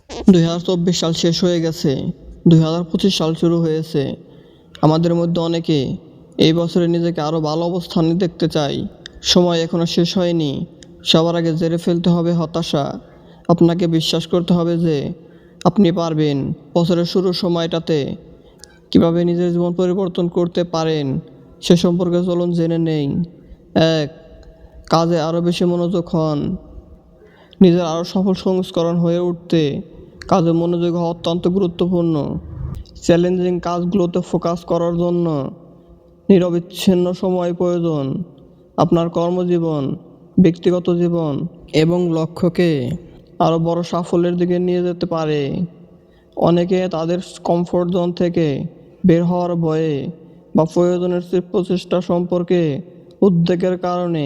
2024 সাল শেষ হয়ে গেছে, 2025 সাল শুরু হয়েছে। আমাদের মধ্যে অনেকে এই বছরে নিজেকে আরও ভালো অবস্থানে দেখতে চাই। সময় এখনও শেষ হয়নি। সবার আগে ঝেড়ে ফেলতে হবে হতাশা। আপনাকে বিশ্বাস করতে হবে যে আপনি পারবেন। বছরের শুরুর সময়টাতে কীভাবে নিজের জীবন পরিবর্তন করতে পারেন সে সম্পর্কে চলুন জেনে নেই। 1. কাজে আরও বেশি মনোযোগ হন। নিজের আরও সফল সংস্করণ হয়ে উঠতে কাজে মনোযোগ হওয়া অত্যন্ত গুরুত্বপূর্ণ। চ্যালেঞ্জিং কাজগুলোতে ফোকাস করার জন্য নিরবিচ্ছিন্ন সময় প্রয়োজন। আপনার কর্মজীবন, ব্যক্তিগত জীবন এবং লক্ষ্যকে আরও বড় সাফল্যের দিকে নিয়ে যেতে পারে। অনেকে তাদের কমফোর্ট জোন থেকে বের হওয়ার ভয়ে বা প্রয়োজনের প্রচেষ্টা সম্পর্কে উদ্বেগের কারণে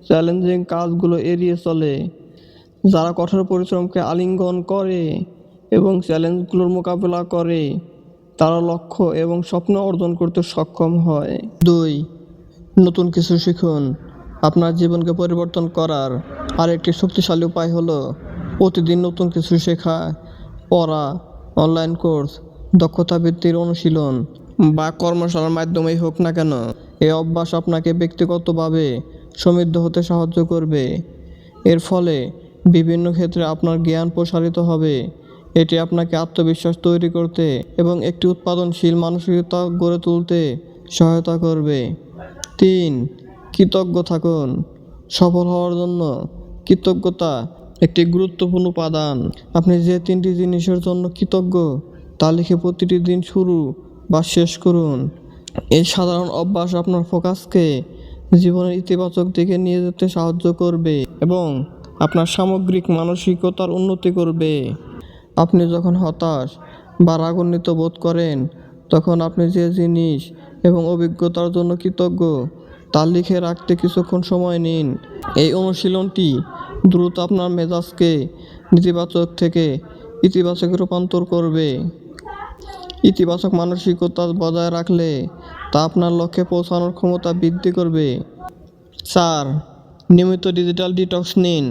চ্যালেঞ্জিং কাজগুলো এড়িয়ে চলে। যারা কঠোর পরিশ্রমকে আলিঙ্গন করে এবং চ্যালেঞ্জগুলোর মোকাবেলা করে তারা লক্ষ্য এবং স্বপ্ন অর্জন করতে সক্ষম হয়। 2. নতুন কিছু শিখুন। আপনার জীবনকে পরিবর্তন করার আরেকটি শক্তিশালী উপায় হলো প্রতিদিন নতুন কিছু শেখা, পড়া, অনলাইন কোর্স, দক্ষতা বৃদ্ধির অনুশীলন বা কর্মশালার মাধ্যমেই হোক না কেন। এই অভ্যাস আপনাকে ব্যক্তিগতভাবে সমৃদ্ধ হতে সাহায্য করবে। এর ফলে বিভিন্ন ক্ষেত্রে আপনার জ্ঞান প্রসারিত হবে। এটি আপনাকে আত্মবিশ্বাস তৈরি করতে এবং একটি উৎপাদনশীল মানসিকতা গড়ে তুলতে সহায়তা করবে। 3. কৃতজ্ঞ থাকুন। সফল হওয়ার জন্য কৃতজ্ঞতা একটি গুরুত্বপূর্ণ উপাদান। আপনি যে 3টি জিনিসের জন্য কৃতজ্ঞ তা লিখে প্রতিটি দিন শুরু বা শেষ করুন। এই সাধারণ অভ্যাস আপনার ফোকাসকে জীবনের ইতিবাচক দিকে নিয়ে যেতে সাহায্য করবে এবং আপনার সামগ্রিক মানসিকতার উন্নতি করবে। আপনি যখন হতাশ বা রাগান্বিত বোধ করেন তখন আপনি যে জিনিস এবং অভিজ্ঞতার জন্য কৃতজ্ঞ তা লিখে রাখতে কিছুক্ষণ সময় নিন। এই অনুশীলনটি দ্রুত আপনার মেজাজকে নেতিবাচক থেকে ইতিবাচকে রূপান্তর করবে। ইতিবাচক মানসিকতা বজায় রাখলে তা আপনার লক্ষ্যে পৌঁছানোর ক্ষমতা বৃদ্ধি করবে। 4. নিয়মিত ডিজিটাল ডিটক্স নিন।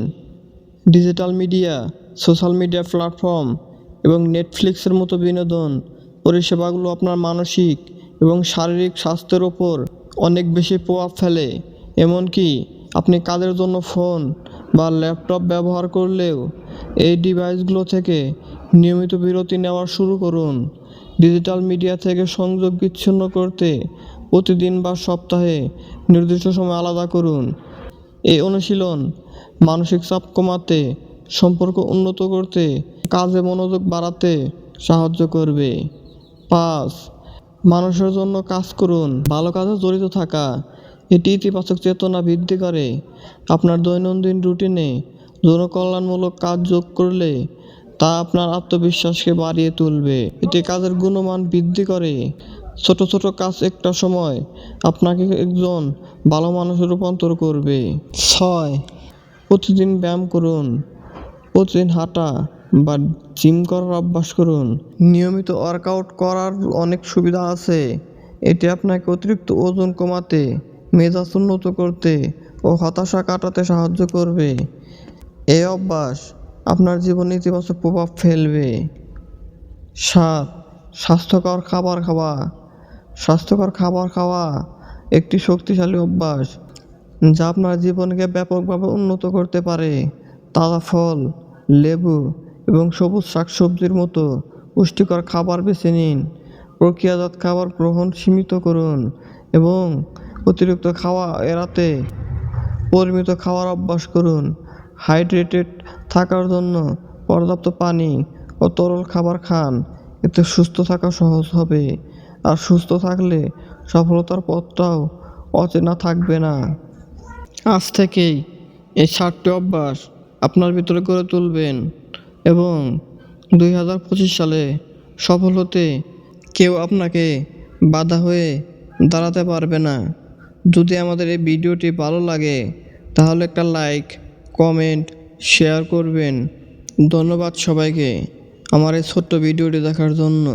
Digital media, social media platform এবং নেটফ্লিক্সের মতো বিনোদন পরিষেবাগুলো আপনার মানসিক এবং শারীরিক স্বাস্থ্যের ওপর অনেক বেশি প্রভাব ফেলে। এমনকি আপনি কাজের জন্য ফোন বা ল্যাপটপ ব্যবহার করলেও এই ডিভাইসগুলো থেকে নিয়মিত বিরতি নেওয়া শুরু করুন। ডিজিটাল মিডিয়া থেকে সংযোগ বিচ্ছিন্ন করতে প্রতিদিন বা সপ্তাহে নির্দিষ্ট সময় আলাদা করুন। এই অনুশীলন মানসিক চাপ কমাতে, সম্পর্ক উন্নত করতে, কাজে মনোযোগ বাড়াতে সাহায্য করবে। 5. মানুষের জন্য কাজ করুন। ভালো কাজে জড়িত থাকা এটি ইতিবাচক চেতনা বৃদ্ধি করে। আপনার দৈনন্দিন রুটিনে জনকল্যাণমূলক কাজ যোগ করলে তা আপনার আত্মবিশ্বাসকে বাড়িয়ে তুলবে। এটি কাজের গুণমান বৃদ্ধি করে। ছোট ছোট কাজ একটা সময় আপনাকে একজন ভালো মানুষে রূপান্তর করবে। 6. প্রতিদিন ব্যায়াম করুন। প্রতিদিন হাঁটা বা জিম করার অভ্যাস করুন। নিয়মিত ওয়ার্কআউট করার অনেক সুবিধা আছে। এটি আপনাকে অতিরিক্ত ওজন কমাতে, মেজাজ উন্নত করতে ও হতাশা কাটাতে সাহায্য করবে। এই অভ্যাস আপনার জীবনে ইতিবাচক প্রভাব ফেলবে। 7. স্বাস্থ্যকর খাবার খাওয়া। স্বাস্থ্যকর খাবার খাওয়া একটি শক্তিশালী অভ্যাস যা আপনার জীবনকে ব্যাপকভাবে উন্নত করতে পারে। তাজা ফল, লেবু এবং সবুজ শাকসবজির মতো পুষ্টিকর খাবার বেছে নিন। প্রক্রিয়াজাত খাবার গ্রহণ সীমিত করুন এবং অতিরিক্ত খাওয়া এড়াতে পরিমিত খাওয়ার অভ্যাস করুন। হাইড্রেটেড থাকার জন্য পর্যাপ্ত পানি ও তরল খাবার খান। এতে সুস্থ থাকা সহজ হবে আর সুস্থ থাকলে সফলতার পথটাও অচেনা থাকবে না। আজ থেকেই এই 7টি অভ্যাস আপনার ভিতরে গড়ে তুলবেন এবং 2025 সালে সফল হতে কেউ আপনাকে বাধা হয়ে দাঁড়াতে পারবে না। যদি আমাদের এই ভিডিওটি ভালো লাগে তাহলে একটা লাইক, কমেন্ট, শেয়ার করবেন। ধন্যবাদ সবাইকে আমার এই ছোট্ট ভিডিওটি দেখার জন্য।